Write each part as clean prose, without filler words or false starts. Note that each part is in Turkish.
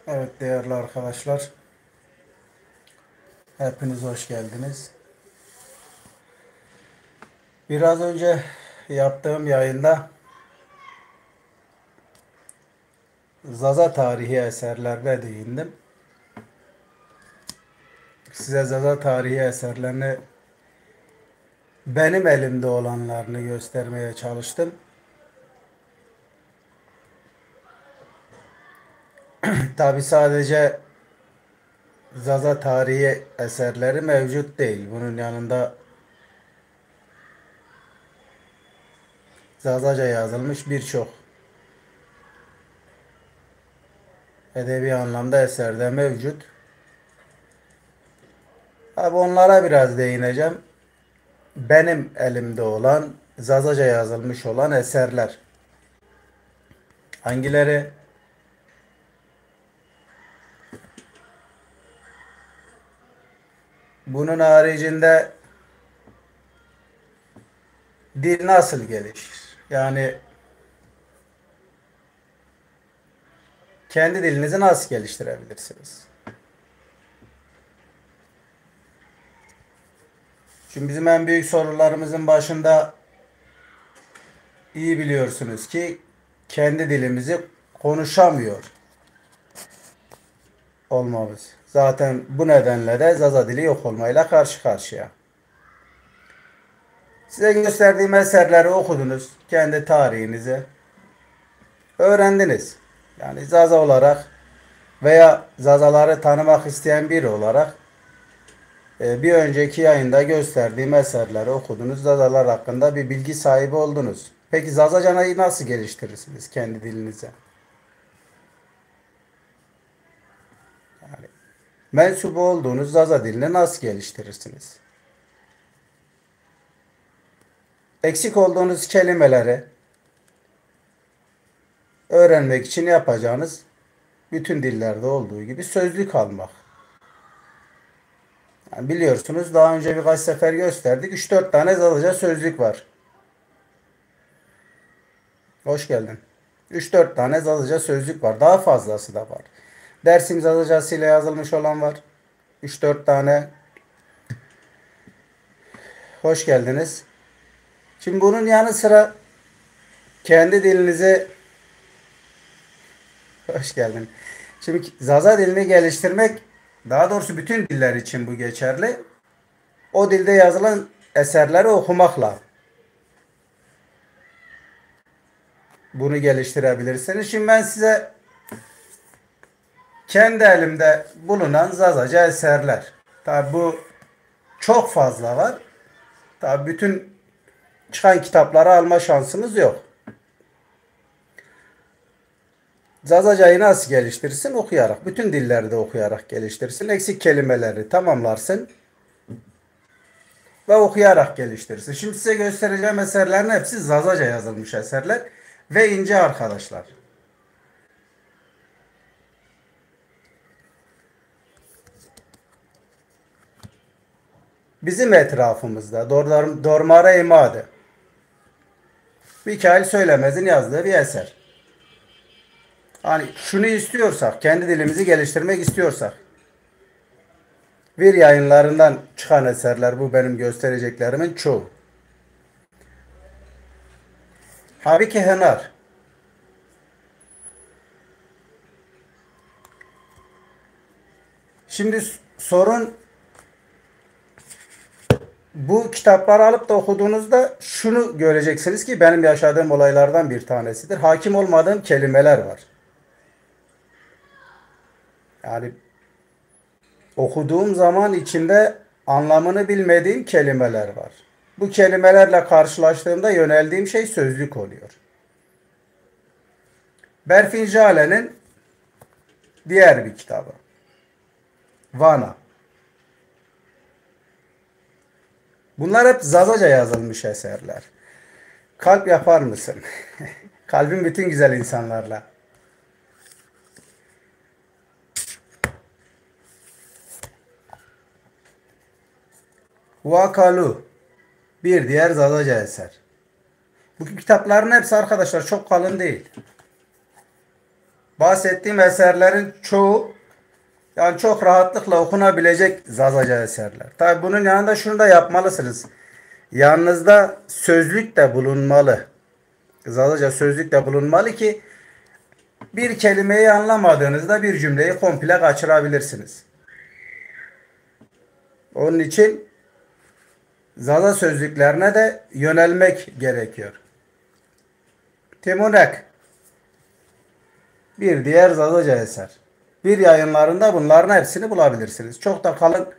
Evet değerli arkadaşlar, hepiniz hoş geldiniz. Biraz önce yaptığım yayında Zaza tarihi eserlerine değindim. Size Zaza tarihi eserlerini benim elimde olanlarını göstermeye çalıştım. Tabi sadece Zaza tarihi eserleri mevcut değil. Bunun yanında Zazaca yazılmış birçok edebi anlamda eser de mevcut. Tabi onlara biraz değineceğim. Benim elimde olan Zazaca yazılmış olan eserler. Hangileri? Bunun haricinde dil nasıl gelişir? Yani kendi dilinizi nasıl geliştirebilirsiniz? Şimdi bizim en büyük sorularımızın başında iyi biliyorsunuz ki kendi dilimizi konuşamıyor olmamız. Zaten bu nedenle de Zaza dili yok olmayla karşı karşıya. Size gösterdiğim eserleri okudunuz. Kendi tarihinizi öğrendiniz. Yani Zaza olarak veya Zazaları tanımak isteyen biri olarak bir önceki yayında gösterdiğim eserleri okudunuz. Zazalar hakkında bir bilgi sahibi oldunuz. Peki Zazacanayı nasıl geliştirirsiniz kendi dilinize? Yani mensup olduğunuz Zaza dilini nasıl geliştirirsiniz? Eksik olduğunuz kelimeleri öğrenmek için yapacağınız bütün dillerde olduğu gibi sözlük almak. Yani biliyorsunuz daha önce birkaç sefer gösterdik. 3-4 tane Zazaca sözlük var. Hoş geldin. 3-4 tane Zazaca sözlük var. Daha fazlası da var. Dersim Zazacası ile yazılmış olan var. 3-4 tane. Hoş geldiniz. Şimdi bunun yanı sıra kendi dilinizi hoş geldin. Şimdi Zaza dilini geliştirmek, daha doğrusu bütün diller için bu geçerli. O dilde yazılan eserleri okumakla bunu geliştirebilirsiniz. Şimdi ben size kendi elimde bulunan Zazaca eserler. Tabi bu çok fazla var. Tabi bütün çıkan kitapları alma şansımız yok. Zazacayı nasıl geliştirirsin? Okuyarak. Bütün dillerde okuyarak geliştirirsin. Eksik kelimeleri tamamlarsın. Ve okuyarak geliştirirsin. Şimdi size göstereceğim eserlerin hepsi Zazaca yazılmış eserler. Ve ince arkadaşlar. Bizim etrafımızda Dormara İmadı. Mikail Söylemez'in yazdığı bir eser. Hani şunu istiyorsak, kendi dilimizi geliştirmek istiyorsak, bir yayınlarından çıkan eserler bu benim göstereceklerimin çoğu. Habiki Henar. Şimdi sorun bu kitapları alıp da okuduğunuzda şunu göreceksiniz ki benim yaşadığım olaylardan bir tanesidir. Hakim olmadığım kelimeler var. Yani okuduğum zaman içinde anlamını bilmediğim kelimeler var. Bu kelimelerle karşılaştığımda yöneldiğim şey sözlük oluyor. Berfin Jale'nin diğer bir kitabı. Vana. Bunlar hep Zazaca yazılmış eserler. Kalp yapar mısın? Kalbin bütün güzel insanlarla. Vakalu. Bir diğer Zazaca eser. Bu kitapların hepsi arkadaşlar çok kalın değil. Bahsettiğim eserlerin çoğu yani çok rahatlıkla okunabilecek Zazaca eserler. Tabi bunun yanında şunu da yapmalısınız. Yanınızda sözlük de bulunmalı. Zazaca sözlük de bulunmalı ki bir kelimeyi anlamadığınızda bir cümleyi komple kaçırabilirsiniz. Onun için Zaza sözlüklerine de yönelmek gerekiyor. Timonek bir diğer Zazaca eser. Bir yayınlarında bunların hepsini bulabilirsiniz. Çok da kalın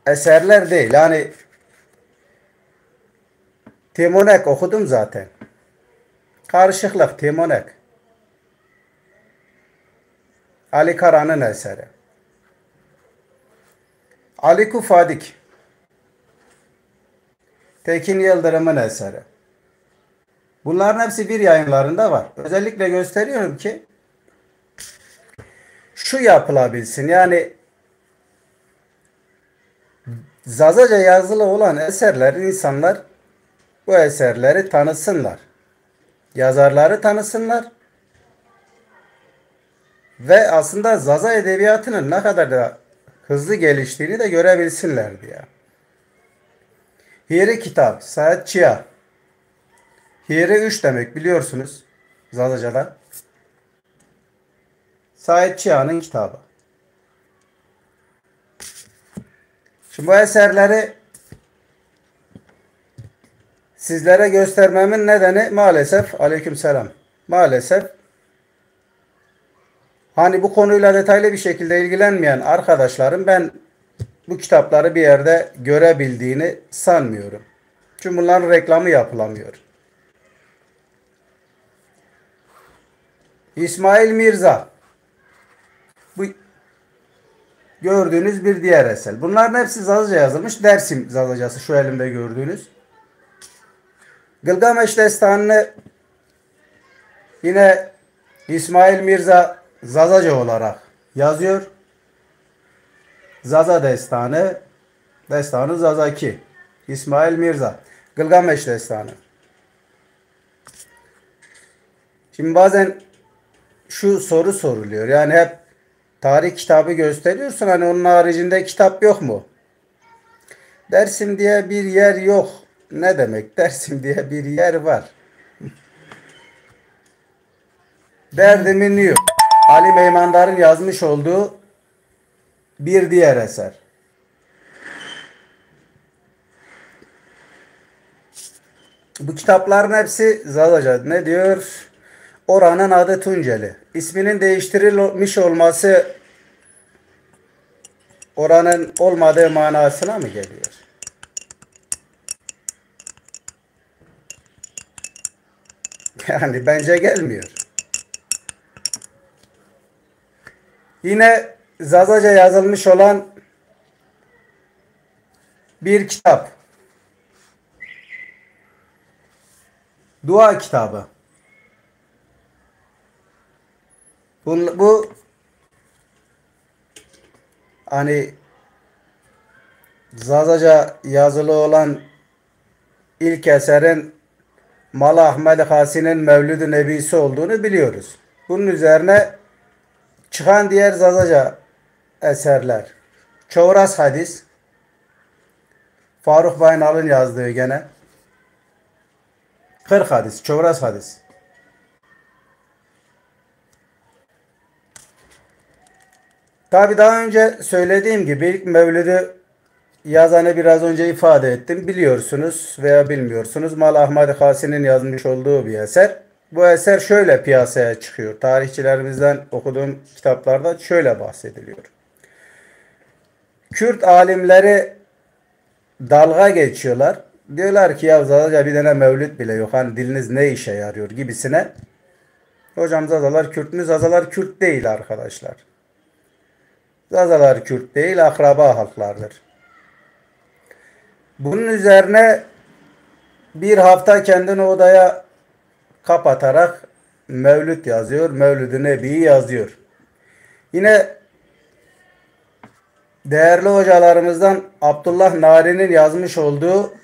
eserler değil. Yani Timonek okudum zaten. Karışıklık Timonek. Ali Kara'nın eseri. Ali Kufadik. Tekin Yıldırım'ın eseri. Bunların hepsi bir yayınlarında var. Özellikle gösteriyorum ki şu yapılabilsin. Yani Zazaca yazılı olan eserlerin insanlar bu eserleri tanısınlar. Yazarları tanısınlar. Ve aslında Zaza edebiyatının ne kadar da hızlı geliştiğini de görebilsinler diye. Hiyeri kitap, Saat Çiğa. Hiyeri 3 demek biliyorsunuz Zazaca'da. Said Çiğa'nın kitabı. Şimdi bu eserleri sizlere göstermemin nedeni maalesef aleykümselam. Maalesef hani bu konuyla detaylı bir şekilde ilgilenmeyen arkadaşlarım ben bu kitapları bir yerde görebildiğini sanmıyorum. Çünkü bunların reklamı yapılamıyor. İsmail Mirza. Bu gördüğünüz bir diğer eser. Bunların hepsi Zazaca yazılmış. Dersim Zazacası şu elimde gördüğünüz. Gılgameş Destanı'nı yine İsmail Mirza Zazaca olarak yazıyor. Zaza Destanı, Destanı Zazaki. İsmail Mirza. Gılgameş Destanı. Şimdi bazen şu soru soruluyor. Yani hep tarih kitabı gösteriyorsun. Hani onun haricinde kitap yok mu? Dersim diye bir yer yok. Ne demek? Dersim diye bir yer var. Derdimin yok. Ali Meymandar'ın yazmış olduğu bir diğer eser. Bu kitapların hepsi Zazaca. Ne diyor? Oranın adı Tunceli. İsminin değiştirilmiş olması oranın olmadığı manasına mı geliyor? Yani bence gelmiyor. Yine Zazaca yazılmış olan bir kitap. Dua kitabı. Bu hani Zazaca yazılı olan ilk eserin Malı Ahmed Hasi'nin Mevlid-i Nebisi olduğunu biliyoruz. Bunun üzerine çıkan diğer Zazaca eserler. Çoğraz Hadis. Faruk Baynal'ın yazdığı gene. 40 Hadis. Çoğraz Hadis. Tabi daha önce söylediğim gibi ilk Mevlid'i yazanı biraz önce ifade ettim. Biliyorsunuz veya bilmiyorsunuz. Mal Ahmad Hasi'nin yazmış olduğu bir eser. Bu eser şöyle piyasaya çıkıyor. Tarihçilerimizden okuduğum kitaplarda şöyle bahsediliyor. Kürt alimleri dalga geçiyorlar. Diyorlar ki ya Zazaca bir tane mevlüt bile yok. Hani diliniz ne işe yarıyor gibisine. Hocam Zazalar Kürt mü? Zazalar Kürt değil arkadaşlar. Zazalar Kürt değil, akraba halklardır. Bunun üzerine bir hafta kendini odaya kapatarak Mevlüt yazıyor. Mevlid-i Nebi'yi yazıyor. Yine değerli hocalarımızdan Abdullah Nari'nin yazmış olduğu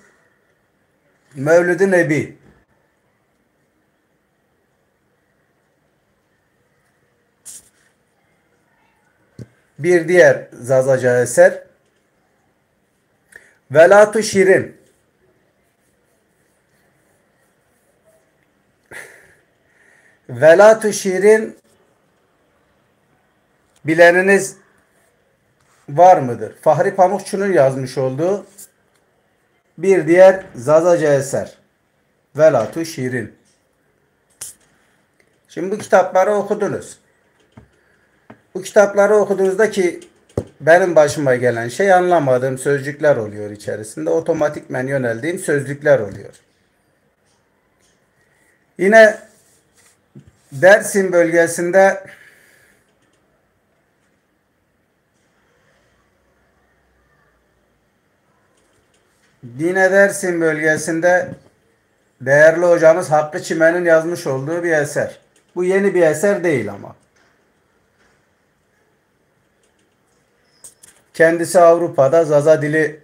Mevlid-i Nebi. Bir diğer Zazaca eser Velat-ı Şirin. Velat-ı Şirin bileniniz var mıdır? Fahri Pamukçu'nun yazmış olduğu bir diğer Zazaca eser. Velat-ı Şirin. Şimdi bu kitapları okudunuz. Bu kitapları okuduğunuzda ki benim başıma gelen şey anlamadığım sözcükler oluyor içerisinde. Otomatikmen yöneldiğim sözcükler oluyor. Yine Dersim bölgesinde değerli hocamız Hakkı Çimen'in yazmış olduğu bir eser. Bu yeni bir eser değil ama. Kendisi Avrupa'da Zaza dili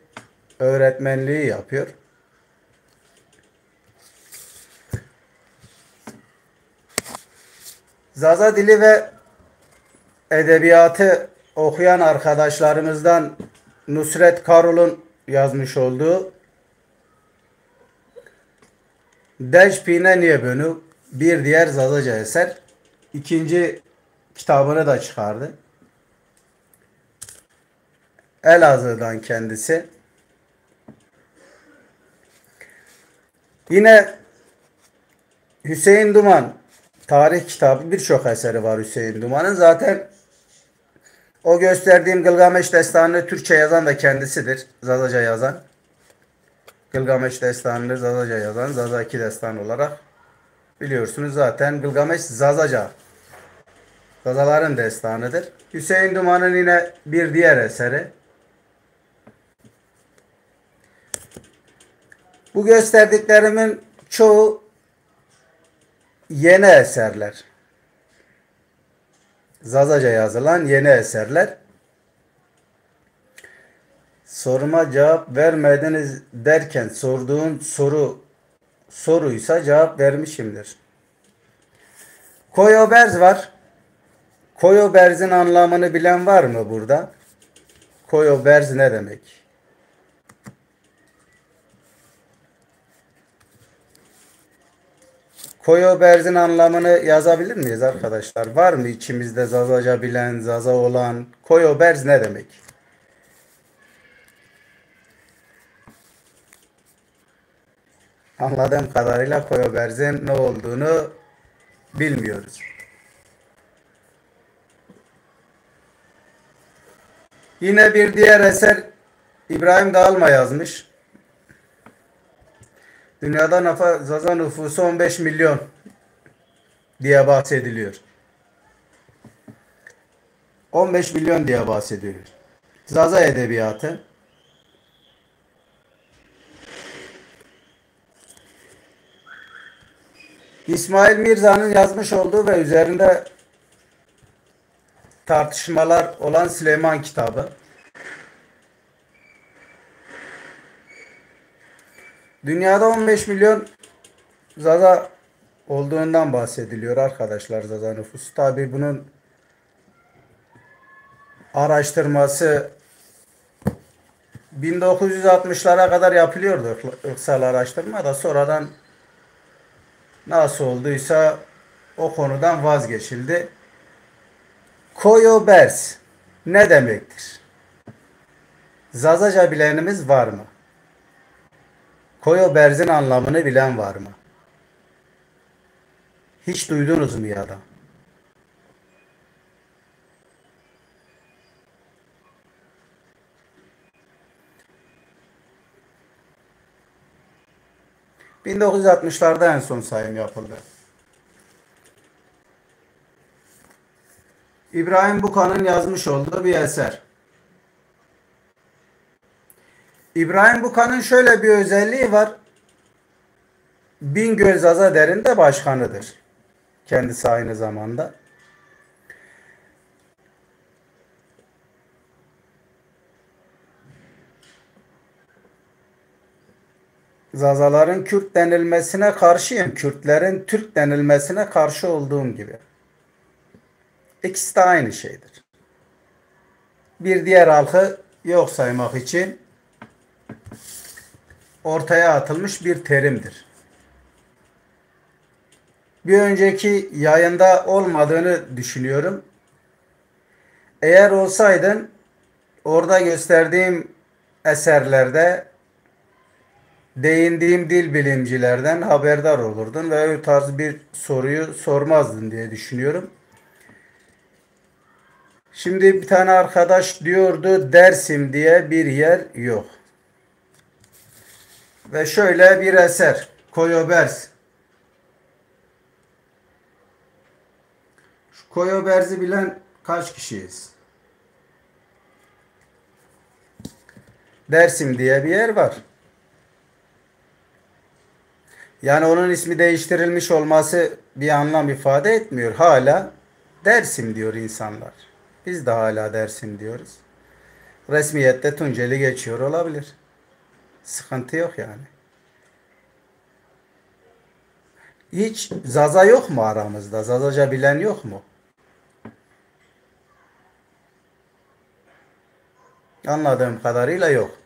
öğretmenliği yapıyor. Zaza dili ve edebiyatı okuyan arkadaşlarımızdan Nusret Karol'un yazmış olduğu Deşpine Niye Bönü bir diğer Zazaca eser. İkinci kitabını da çıkardı. Elazığ'dan kendisi. Yine Hüseyin Duman tarih kitabı, birçok eseri var Hüseyin Duman'ın. Zaten o gösterdiğim Gılgameş Destanı'nı Türkçe yazan da kendisidir. Zazaca yazan. Gılgameş Destanı'nı Zazaca yazan, Zaza 2 destan olarak biliyorsunuz zaten Gılgameş Zazaca. Zazaların destanıdır. Hüseyin Duman'ın yine bir diğer eseri. Bu gösterdiklerimin çoğu yeni eserler. Zazaca yazılan yeni eserler. Soruma cevap vermediniz derken sorduğun soruysa cevap vermişimdir. Koyoberz var. Koyoberz'in anlamını bilen var mı burada? Koyoberz ne demek? Koyoberz'in anlamını yazabilir miyiz arkadaşlar? Var mı içimizde Zazaca bilen, Zaza olan? Koyoberz ne demek? Anladığım kadarıyla Koyoberz'in ne olduğunu bilmiyoruz. Yine bir diğer eser İbrahim Dağılma yazmış. Dünyada Zaza nüfusu 15 milyon diye bahsediliyor. 15 milyon diye bahsediyor. Zaza edebiyatı. İsmail Mirza'nın yazmış olduğu ve üzerinde tartışmalar olan Süleyman kitabı. Dünyada 15 milyon Zaza olduğundan bahsediliyor arkadaşlar, Zaza nüfusu. Tabi bunun araştırması 1960'lara kadar yapılıyordu, ırksal araştırma da sonradan nasıl olduysa o konudan vazgeçildi. Koyobers ne demektir? Zazaca bilenimiz var mı? Koyoberz'in anlamını bilen var mı? Hiç duydunuz mu ya da? ...1960'larda en son sayım yapıldı. İbrahim Buka'nın yazmış olduğu bir eser. İbrahim Buka'nın şöyle bir özelliği var. Bingöl Zaza Deri'nde başkanıdır. Kendisi aynı zamanda. Zazaların Kürt denilmesine karşıyım. Kürtlerin Türk denilmesine karşı olduğum gibi. İkisi de aynı şeydir. bir diğer halkı yok saymak için ortaya atılmış bir terimdir. Bir önceki yayında olmadığını düşünüyorum. Eğer olsaydın orada gösterdiğim eserlerde değindiğim dil bilimcilerden haberdar olurdun ve o tarz bir soruyu sormazdın diye düşünüyorum. Şimdi bir tane arkadaş diyordu Dersim diye bir yer yok. Ve şöyle bir eser Koyobers. Şu Koyobers'i bilen kaç kişiyiz? Dersim diye bir yer var. Yani onun ismi değiştirilmiş olması bir anlam ifade etmiyor. Hala Dersim diyor insanlar. Biz de hala Dersim diyoruz. Resmiyette Tunceli geçiyor olabilir. Sıkıntı yok yani. Hiç Zaza yok mu aramızda? Zazaca bilen yok mu? Anladığım kadarıyla yok.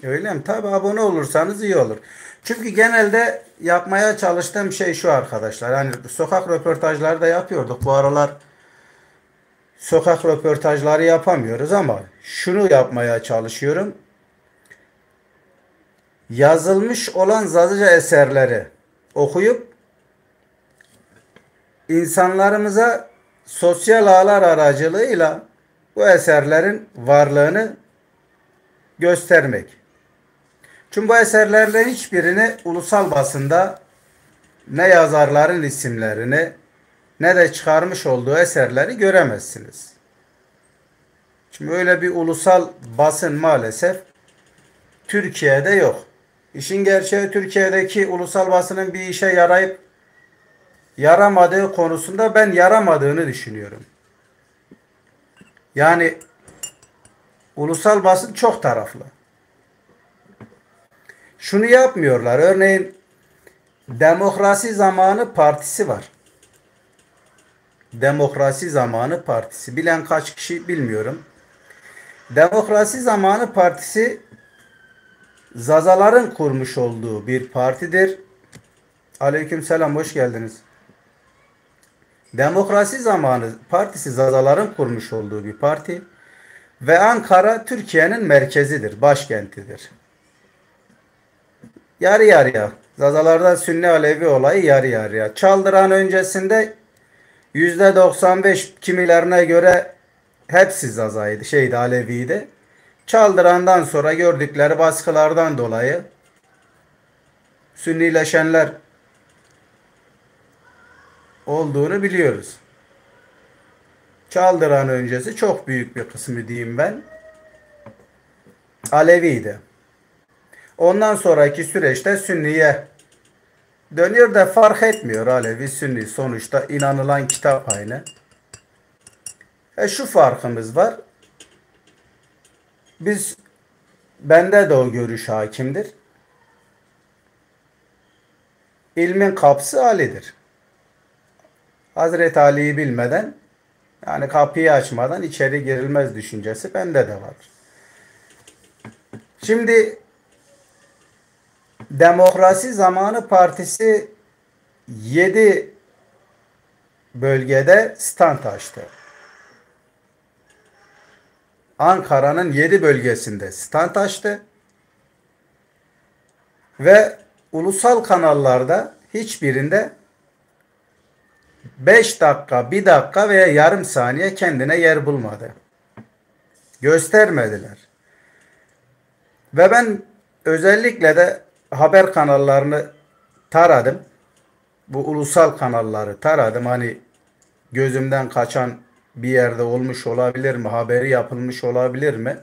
Öyle mi? Tabi abone olursanız iyi olur. Çünkü genelde yapmaya çalıştığım şey şu arkadaşlar. Hani sokak röportajları da yapıyorduk. Bu aralar sokak röportajları yapamıyoruz ama şunu yapmaya çalışıyorum. Yazılmış olan Zazaca eserleri okuyup insanlarımıza sosyal ağlar aracılığıyla bu eserlerin varlığını göstermek. Çünkü bu eserlerden hiçbirini ulusal basında ne yazarların isimlerini ne de çıkarmış olduğu eserleri göremezsiniz. Şimdi öyle bir ulusal basın maalesef Türkiye'de yok. İşin gerçeği Türkiye'deki ulusal basının bir işe yarayıp yaramadığı konusunda ben yaramadığını düşünüyorum. Yani ulusal basın çok taraflı. Şunu yapmıyorlar. Örneğin Demokrasi Zamanı Partisi var. Demokrasi Zamanı Partisi. Bilen kaç kişi bilmiyorum. Demokrasi Zamanı Partisi Zazaların kurmuş olduğu bir partidir. Aleykümselam, hoş geldiniz. Demokrasi Zamanı Partisi Zazaların kurmuş olduğu bir parti ve Ankara Türkiye'nin merkezidir, başkentidir. Yarı yarıya. Zazalarda Sünni Alevi olayı yarı yarıya. Çaldıran öncesinde %95 kimilerine göre hepsi Zaza'ydı, Aleviydi. Çaldıran'dan sonra gördükleri baskılardan dolayı Sünnileşenler olduğunu biliyoruz. Çaldıran öncesi çok büyük bir kısmı diyeyim ben Aleviydi. Ondan sonraki süreçte Sünniye dönüyor da fark etmiyor Alevi Sünni. Sonuçta inanılan kitap aynı. Şu farkımız var. Bende de o görüş hakimdir. İlmin kapısı Ali'dir. Hazreti Ali'yi bilmeden yani kapıyı açmadan içeri girilmez düşüncesi bende de var. Şimdi Demokrasi Zamanı Partisi 7 bölgede stand açtı. Ankara'nın 7 bölgesinde stand açtı. Ve ulusal kanallarda hiçbirinde 5 dakika, 1 dakika veya yarım saniye kendine yer bulmadı. Göstermediler. Ve ben özellikle de haber kanallarını taradım. Bu ulusal kanalları taradım. Hani gözümden kaçan bir yerde olmuş olabilir mi? Haberi yapılmış olabilir mi?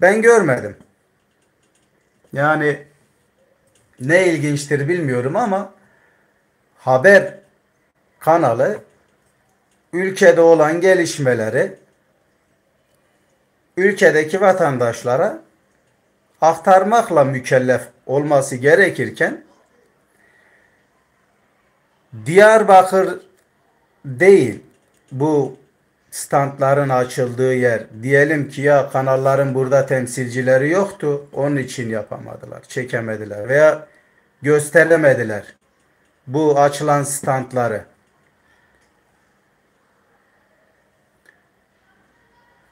Ben görmedim. Yani ne ilginçtir bilmiyorum ama haber kanalı ülkede olan gelişmeleri ülkedeki vatandaşlara aktarmakla mükellef olması gerekirken Diyarbakır değil bu standların açıldığı yer. Diyelim ki ya kanalların burada temsilcileri yoktu. Onun için yapamadılar, çekemediler veya gösteremediler bu açılan standları.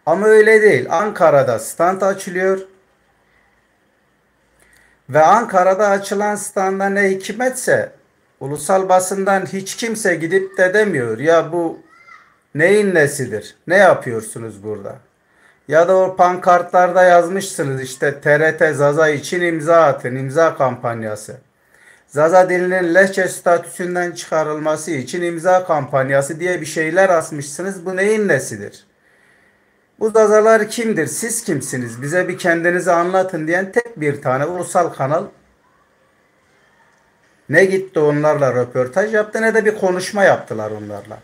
Ama öyle değil. Ankara'da stand açılıyor ve Ankara'da açılan standa ne hikmetse ulusal basından hiç kimse gidip de demiyor. Ya bu neyin nesidir? Ne yapıyorsunuz burada? Ya da o pankartlarda yazmışsınız işte TRT Zaza için imza atın, imza kampanyası. Zaza dilinin lehçe statüsünden çıkarılması için imza kampanyası diye bir şeyler asmışsınız. Bu neyin nesidir? Bu Zazalar kimdir? Siz kimsiniz? Bize bir kendinizi anlatın diyen tek bir tane ulusal kanal ne gitti onlarla röportaj yaptı ne de bir konuşma yaptılar onlarla.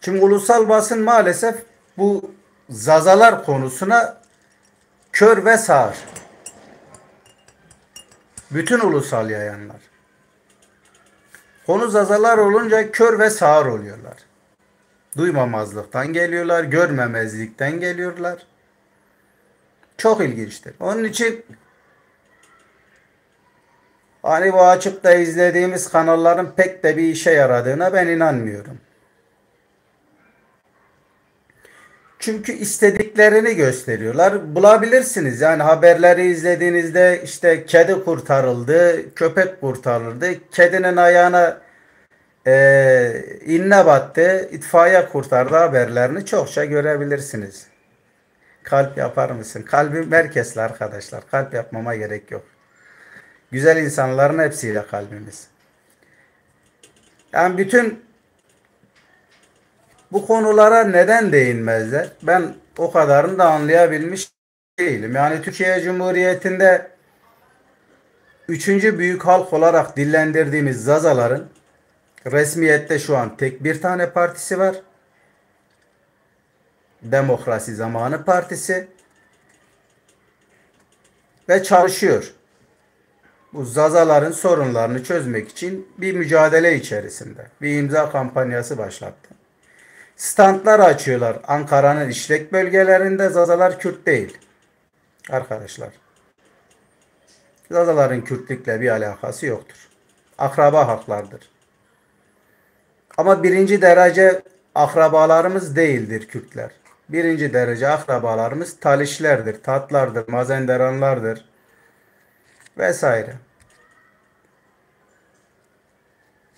Çünkü ulusal basın maalesef bu Zazalar konusuna kör ve sağır. Bütün ulusal yayanlar. Konu Zazalar olunca kör ve sağır oluyorlar. Duymamazlıktan geliyorlar, görmemezlikten geliyorlar. Çok ilginçtir. Onun için hani bu açıp da izlediğimiz kanalların pek de bir işe yaradığına ben inanmıyorum. Çünkü istediklerini gösteriyorlar. Bulabilirsiniz. Yani haberleri izlediğinizde işte kedi kurtarıldı, köpek kurtarıldı. Kedinin ayağına inne battı, itfaiye kurtardı haberlerini çokça görebilirsiniz. Kalp yapar mısın? Kalbim merkezli arkadaşlar. Kalp yapmama gerek yok. Güzel insanların hepsiyle kalbimiz. Yani bütün bu konulara neden değinmezler? Ben o kadarını da anlayabilmiş değilim. Yani Türkiye Cumhuriyeti'nde üçüncü büyük halk olarak dillendirdiğimiz Zazaların resmiyette şu an tek bir tane partisi var. Demokrasi Zamanı Partisi ve çalışıyor. Bu Zazaların sorunlarını çözmek için bir mücadele içerisinde. Bir imza kampanyası başlattı. Standlar açıyorlar. Ankara'nın işlek bölgelerinde Zazalar Kürt değil. Arkadaşlar. Zazaların Kürtlükle bir alakası yoktur. Akraba haklardır. Ama birinci derece akrabalarımız değildir Kürtler. Birinci derece akrabalarımız Talişlerdir, Tatlardır, Mazenderanlardır vesaire.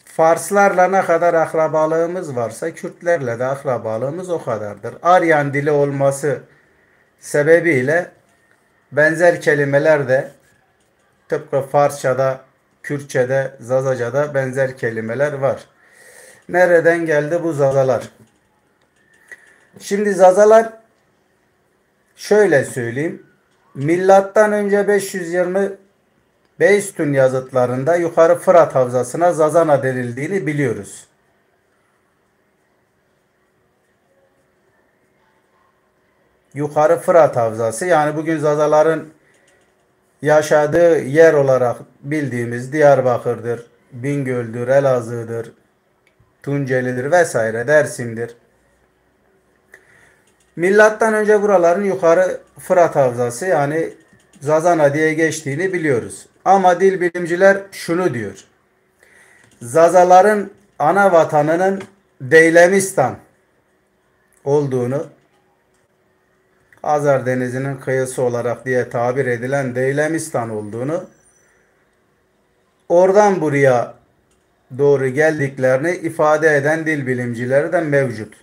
Farslarla ne kadar akrabalığımız varsa Kürtlerle de akrabalığımız o kadardır. Aryan dili olması sebebiyle benzer kelimeler de tıpkı Farsçada, Kürtçe'de, Zazaca'da benzer kelimeler var. Nereden geldi bu Zazalar? Şimdi Zazalar şöyle söyleyeyim. Milattan önce 520 Beystun yazıtlarında yukarı Fırat Havzası'na Zazana denildiğini biliyoruz. Yukarı Fırat Havzası yani bugün Zazaların yaşadığı yer olarak bildiğimiz Diyarbakır'dır, Bingöl'dür, Elazığ'dır, Tunceli'dir vesaire Dersim'dir. Milattan önce buraların yukarı Fırat Havzası yani Zazana diye geçtiğini biliyoruz. Ama dil bilimciler şunu diyor. Zazaların ana vatanının Deylemistan olduğunu, Hazar Denizi'nin kıyısı olarak diye tabir edilen Deylemistan olduğunu, oradan buraya doğru geldiklerini ifade eden dil bilimcileri de mevcut.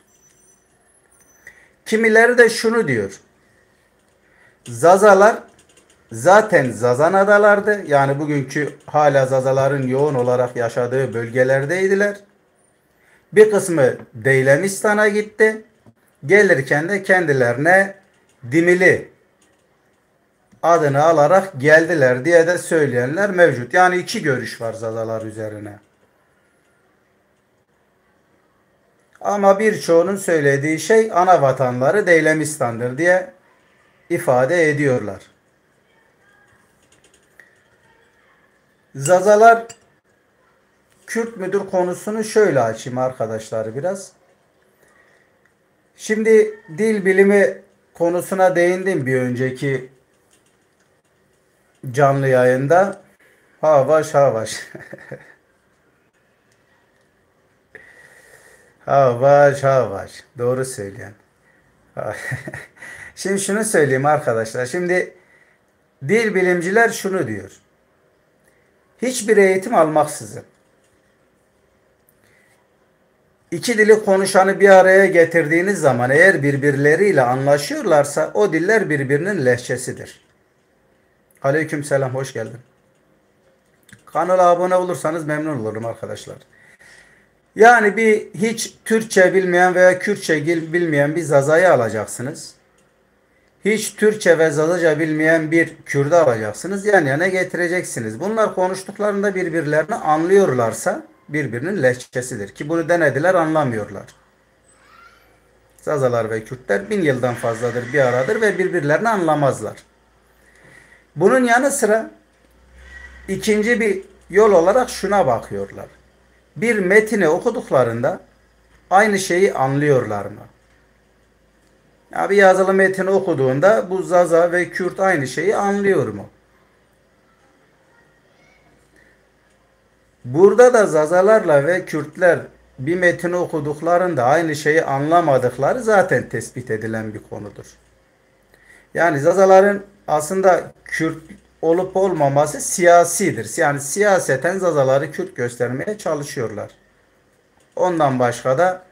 Kimileri de şunu diyor. Zazalar zaten Zazana'dalardı. Yani bugünkü hala Zazaların yoğun olarak yaşadığı bölgelerdeydiler. Bir kısmı Deylemistan'a gitti. Gelirken de kendilerine Dimili adını alarak geldiler diye de söyleyenler mevcut. Yani iki görüş var Zazalar üzerine. Ama birçoğunun söylediği şey ana vatanları Deylemistan'dır diye ifade ediyorlar. Zazalar Kürt müdür konusunu şöyle açayım arkadaşlar biraz. Şimdi dil bilimi konusuna değindim bir önceki canlı yayında. Havaş havaş. Havaş havaş. Doğru söyleyen. Şimdi şunu söyleyeyim arkadaşlar. Şimdi dil bilimciler şunu diyor. Hiçbir eğitim almaksızın iki dili konuşanı bir araya getirdiğiniz zaman eğer birbirleriyle anlaşıyorlarsa o diller birbirinin lehçesidir. Aleykümselam, hoş geldin. Kanala abone olursanız memnun olurum arkadaşlar. Yani bir hiç Türkçe bilmeyen veya Kürtçe bilmeyen bir Zaza'yı alacaksınız. Hiç Türkçe ve Zazaca bilmeyen bir Kürt'ü alacaksınız. Yan yana getireceksiniz. Bunlar konuştuklarında birbirlerini anlıyorlarsa birbirinin lehçesidir. Ki bunu denediler, anlamıyorlar. Zazalar ve Kürtler 1000 yıldan fazladır bir aradır ve birbirlerini anlamazlar. Bunun yanı sıra ikinci bir yol olarak şuna bakıyorlar. Bir metini okuduklarında aynı şeyi anlıyorlar mı? Ya bir yazılı metini okuduğunda bu Zaza ve Kürt aynı şeyi anlıyor mu? Burada da Zazalarla ve Kürtler bir metini okuduklarında aynı şeyi anlamadıkları zaten tespit edilen bir konudur. Yani Zazaların aslında Kürt olup olmaması siyasidir. Yani siyaseten Zazaları Kürt göstermeye çalışıyorlar. Ondan başka da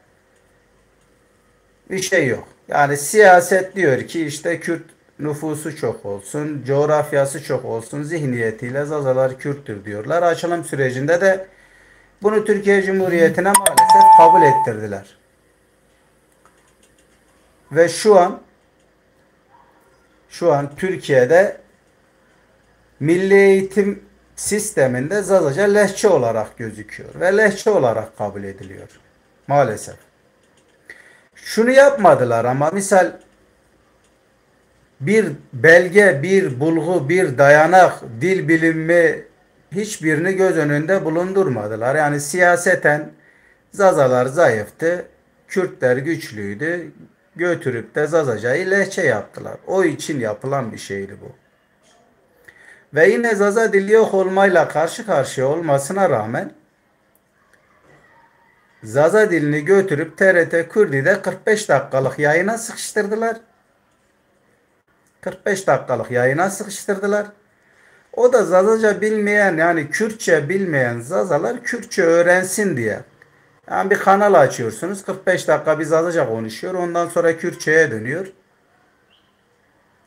bir şey yok. Yani siyaset diyor ki işte Kürt nüfusu çok olsun, coğrafyası çok olsun zihniyetiyle Zazalar Kürttür diyorlar. Açılım sürecinde de bunu Türkiye Cumhuriyeti'ne maalesef kabul ettirdiler. Ve şu an Türkiye'de milli eğitim sisteminde Zazaca lehçe olarak gözüküyor ve lehçe olarak kabul ediliyor. Maalesef. Şunu yapmadılar ama misal bir belge, bir bulgu, bir dayanak, dil bilimi hiçbirini göz önünde bulundurmadılar. Yani siyaseten Zazalar zayıftı, Kürtler güçlüydü. Götürüp de Zazacayı lehçe yaptılar. O için yapılan bir şeydi bu. Ve yine Zaza dili yok olmayla karşı karşıya olmasına rağmen Zaza dilini götürüp TRT Kürdi'de 45 dakikalık yayına sıkıştırdılar. 45 dakikalık yayına sıkıştırdılar. O da Zazaca bilmeyen yani Kürtçe bilmeyen Zazalar Kürtçe öğrensin diye. Yani bir kanal açıyorsunuz. 45 dakika bir Zazaca konuşuyor. Ondan sonra Kürtçe'ye dönüyor.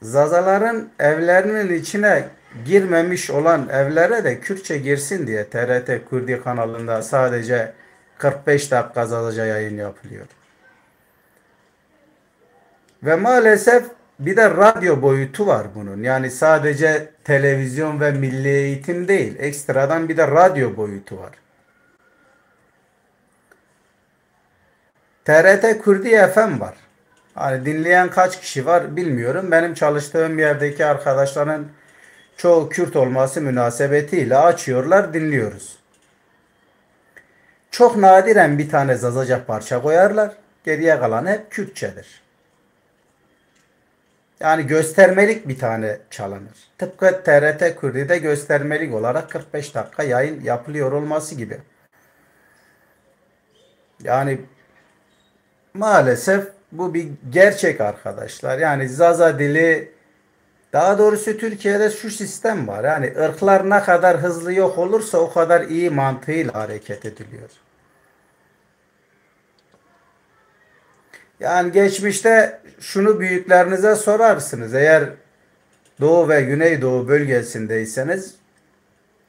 Zazaların evlerinin içine girmemiş olan evlere de Kürtçe girsin diye TRT Kürdi kanalında sadece 45 dakika Zazaca yayın yapılıyor. Ve maalesef bir de radyo boyutu var bunun. Yani sadece televizyon ve milli eğitim değil. Ekstradan bir de radyo boyutu var. TRT Kürdi FM var. Hani dinleyen kaç kişi var bilmiyorum. Benim çalıştığım yerdeki arkadaşların çoğu Kürt olması münasebetiyle açıyorlar, dinliyoruz. Çok nadiren bir tane Zazaca parça koyarlar. Geriye kalan hep Kürtçedir. Yani göstermelik bir tane çalınır. Tıpkı TRT Kürdi'de göstermelik olarak 45 dakika yayın yapılıyor olması gibi. Yani maalesef bu bir gerçek arkadaşlar. Yani Zaza dili, daha doğrusu Türkiye'de şu sistem var. Yani ırklar ne kadar hızlı yok olursa o kadar iyi mantığıyla hareket ediliyor. Yani geçmişte şunu büyüklerinize sorarsınız. Eğer Doğu ve Güneydoğu bölgesindeyseniz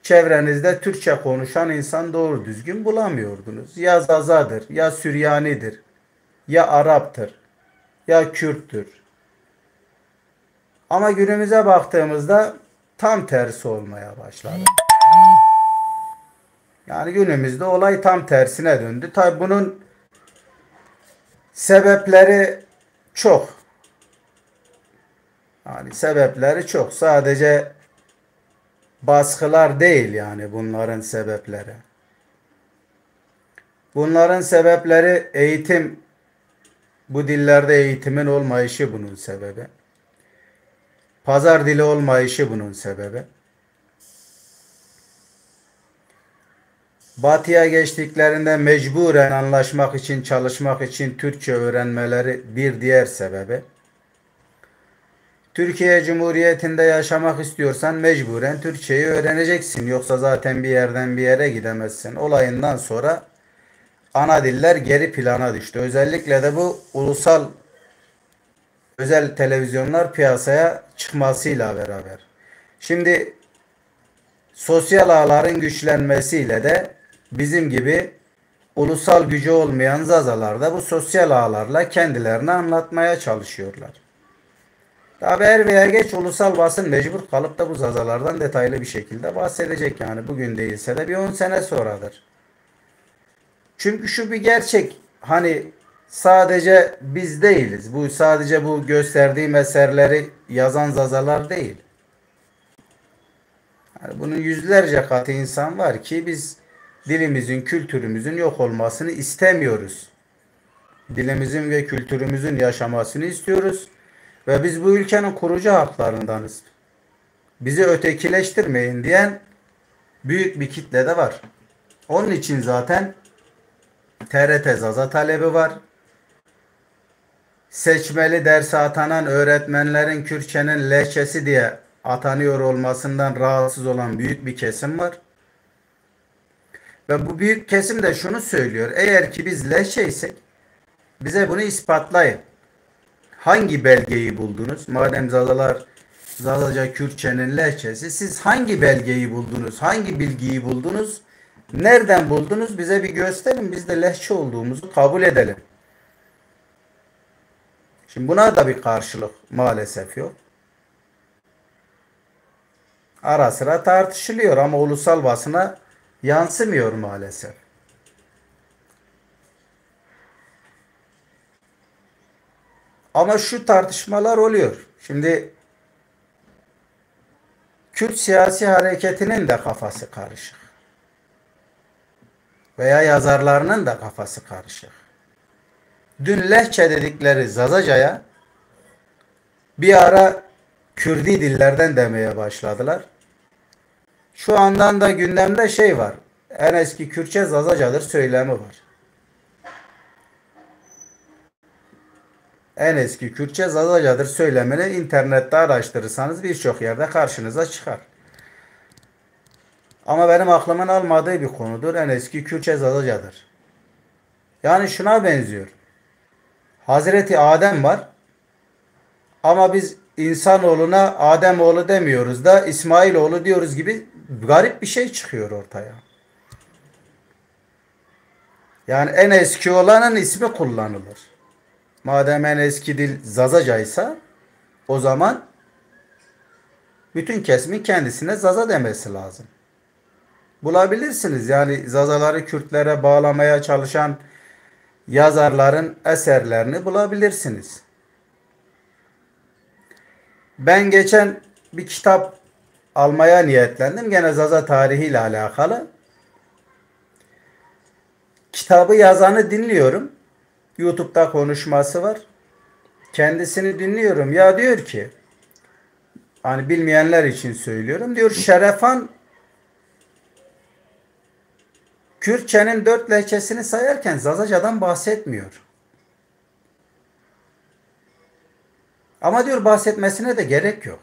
çevrenizde Türkçe konuşan insan doğru düzgün bulamıyordunuz. Ya Zazadır, ya Süryanidir, ya Arap'tır, ya Kürt'tür. Ama günümüze baktığımızda tam tersi olmaya başladı. Yani günümüzde olay tam tersine döndü. Tabi bunun sebepleri çok. Yani sebepleri çok. Sadece baskılar değil yani bunların sebepleri. Bunların sebepleri eğitim, bu dillerde eğitimin olmayışı bunun sebebi. Pazar dili olmayışı bunun sebebi. Batıya geçtiklerinde mecburen anlaşmak için, çalışmak için Türkçe öğrenmeleri bir diğer sebebi. Türkiye Cumhuriyeti'nde yaşamak istiyorsan mecburen Türkçeyi öğreneceksin. Yoksa zaten bir yerden bir yere gidemezsin. Olayından sonra ana diller geri plana düştü. Özellikle de bu ulusal özel televizyonlar piyasaya çıkmasıyla beraber. Şimdi sosyal ağların güçlenmesiyle de bizim gibi ulusal gücü olmayan zazalar da bu sosyal ağlarla kendilerini anlatmaya çalışıyorlar. Tabi er veya geç ulusal basın mecbur kalıp da bu zazalardan detaylı bir şekilde bahsedecek. Yani bugün değilse de bir 10 sene sonradır. Çünkü şu bir gerçek, hani sadece biz değiliz. Bu sadece bu gösterdiğim eserleri yazan zazalar değil. Yani bunun yüzlerce katı insan var ki biz dilimizin, kültürümüzün yok olmasını istemiyoruz. Dilimizin ve kültürümüzün yaşamasını istiyoruz. Ve biz bu ülkenin kurucu haklarındanız. Bizi ötekileştirmeyin diyen büyük bir kitle de var. Onun için zaten TRT Zaza talebi var. Seçmeli derse atanan öğretmenlerin Kürtçenin lehçesi diye atanıyor olmasından rahatsız olan büyük bir kesim var. Ve bu büyük kesim de şunu söylüyor. Eğer ki biz lehçeysek bize bunu ispatlayın. Hangi belgeyi buldunuz? Madem Zazalar Zazaca Kürtçenin lehçesi, siz hangi belgeyi buldunuz? Hangi bilgiyi buldunuz? Nereden buldunuz? Bize bir gösterin. Biz de lehçe olduğumuzu kabul edelim. Şimdi buna da bir karşılık maalesef yok. Ara sıra tartışılıyor ama ulusal basına yansımıyor maalesef. Ama şu tartışmalar oluyor. Şimdi Kürt siyasi hareketinin de kafası karışık. Veya yazarlarının da kafası karışık. Dün lehçe dedikleri Zazaca'ya bir ara Kürdi dillerden demeye başladılar. Şu andan da gündemde şey var. En eski Kürtçe Zazacadır söylemi var. En eski Kürtçe Zazacadır söylemini internette araştırırsanız birçok yerde karşınıza çıkar. Ama benim aklımın almadığı bir konudur. En eski Kürtçe Zazacadır. Yani şuna benziyor. Hazreti Adem var. Ama biz insanoğluna Ademoğlu demiyoruz da İsmailoğlu diyoruz gibi garip bir şey çıkıyor ortaya. Yani en eski olanın ismi kullanılır. Madem en eski dil Zazacaysa o zaman bütün kesimin kendisine Zaza demesi lazım. Bulabilirsiniz. Yani Zazaları Kürtlere bağlamaya çalışan yazarların eserlerini bulabilirsiniz. Ben geçen bir kitap almaya niyetlendim. Gene Zaza tarihiyle alakalı. Kitabı yazanı dinliyorum. YouTube'da konuşması var. Kendisini dinliyorum. Ya diyor ki, hani bilmeyenler için söylüyorum. Diyor Şerefan Kürtçenin 4 lehçesini sayarken Zazaca'dan bahsetmiyor. Ama diyor bahsetmesine de gerek yok.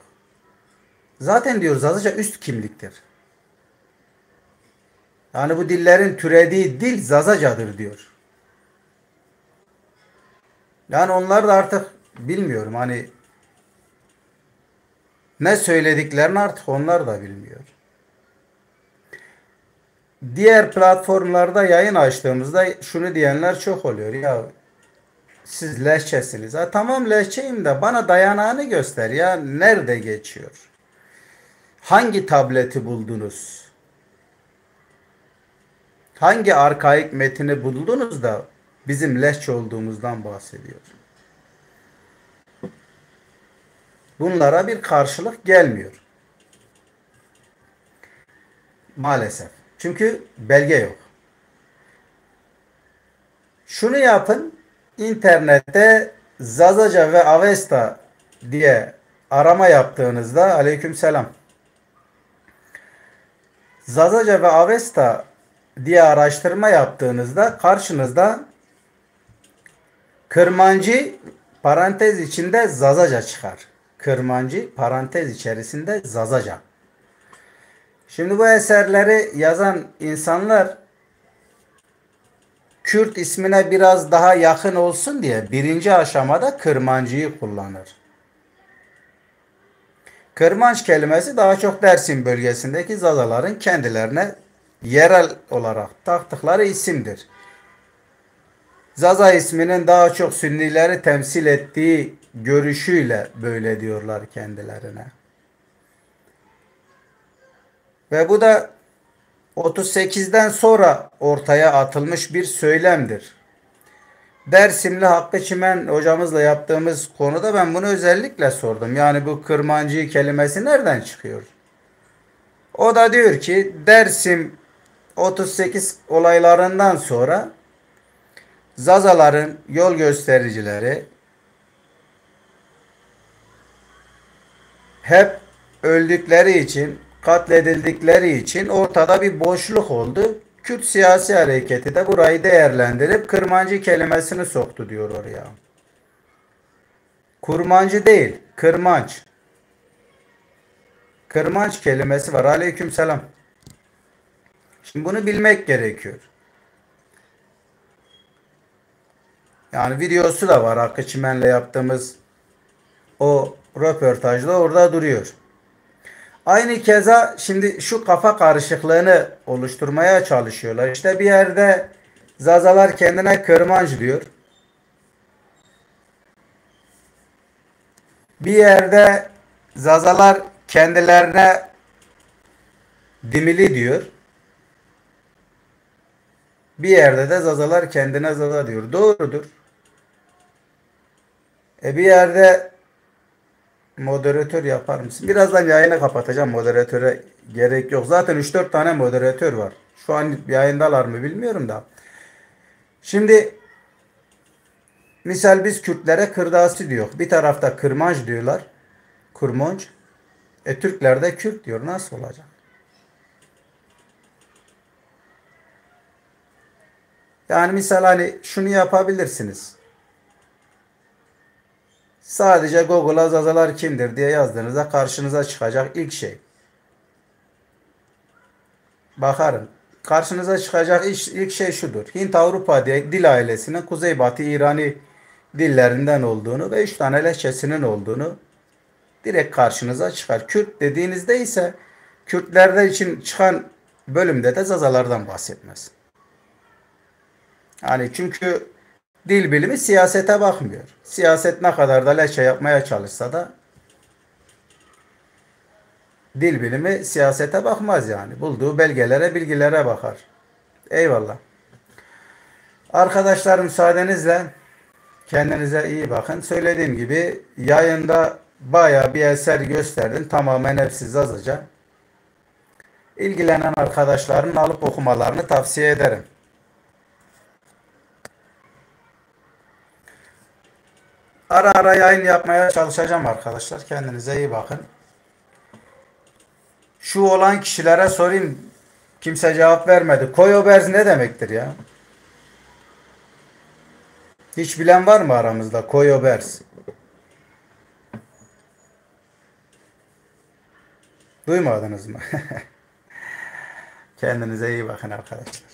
Zaten diyor Zazaca üst kimliktir. Yani bu dillerin türediği dil Zazacadır diyor. Yani onlar da artık bilmiyorum hani ne söylediklerini artık onlar da bilmiyor. Diğer platformlarda yayın açtığımızda şunu diyenler çok oluyor. Ya siz lehçesiniz. Ha, tamam lehçeyim de bana dayanağını göster ya. Nerede geçiyor? Hangi tableti buldunuz? Hangi arkaik metini buldunuz da bizim lehçe olduğumuzdan bahsediyor? Bunlara bir karşılık gelmiyor. Maalesef. Çünkü belge yok. Şunu yapın. İnternette Zazaca ve Avesta diye arama yaptığınızda aleykümselam. Zazaca ve Avesta diye araştırma yaptığınızda karşınızda Kırmancı parantez içinde Zazaca çıkar. Kırmancı parantez içerisinde Zazaca. Şimdi bu eserleri yazan insanlar Kürt ismine biraz daha yakın olsun diye birinci aşamada Kırmancı'yı kullanır. Kırmanç kelimesi daha çok Dersim bölgesindeki Zazaların kendilerine yerel olarak taktıkları isimdir. Zaza isminin daha çok Sünnileri temsil ettiği görüşüyle böyle diyorlar kendilerine. Ve bu da 38'den sonra ortaya atılmış bir söylemdir. Dersimli Hakkı Çimen hocamızla yaptığımız konuda ben bunu özellikle sordum. Yani bu kırmancı kelimesi nereden çıkıyor? O da diyor ki Dersim 38 olaylarından sonra Zazaların yol göstericileri hep öldükleri için, katledildikleri için ortada bir boşluk oldu. Kürt siyasi hareketi de burayı değerlendirip kırmancı kelimesini soktu diyor oraya. Kurmancı değil, kırmanç. Kırmanç kelimesi var. Aleykümselam. Şimdi bunu bilmek gerekiyor. Yani videosu da var. Hakkı Çimen'le yaptığımız o röportajda orada duruyor. Aynı keza şimdi şu kafa karışıklığını oluşturmaya çalışıyorlar. İşte bir yerde Zazalar kendine kırmanç diyor. Bir yerde Zazalar kendilerine Dimili diyor. Bir yerde de Zazalar kendine Zaza diyor. Doğrudur. Bir yerde moderatör yapar mısın? Birazdan yayını kapatacağım. Moderatöre gerek yok. Zaten 3-4 tane moderatör var. Şu an yayındalar mı bilmiyorum da. Şimdi misal biz Kürtlere kırdasi diyor. Bir tarafta kırmanç diyorlar. Kurmonç. Türkler de Kürt diyor. Nasıl olacak? Yani misal hani şunu yapabilirsiniz. Sadece Google'a Zazalar kimdir diye yazdığınızda karşınıza çıkacak ilk şey. Bakarım. Karşınıza çıkacak ilk şey şudur. Hint-Avrupa diye dil ailesinin Kuzeybatı İrani dillerinden olduğunu ve 3 tane lehçesinin olduğunu direkt karşınıza çıkar. Kürt dediğinizde ise Kürtlerden için çıkan bölümde de Zazalardan bahsetmez. Yani çünkü dil bilimi siyasete bakmıyor. Siyaset ne kadar da leçe yapmaya çalışsa da dil bilimi siyasete bakmaz yani. Bulduğu belgelere, bilgilere bakar. Eyvallah. Arkadaşlar müsaadenizle kendinize iyi bakın. Söylediğim gibi yayında baya bir eser gösterdim. Tamamen hepsi Zazaca. İlgilenen arkadaşların alıp okumalarını tavsiye ederim. Ara ara yayın yapmaya çalışacağım arkadaşlar. Kendinize iyi bakın. Şu olan kişilere sorayım. Kimse cevap vermedi. Koyoberz ne demektir ya? Hiç bilen var mı aramızda? Koyoberz. Duymadınız mı? Kendinize iyi bakın arkadaşlar.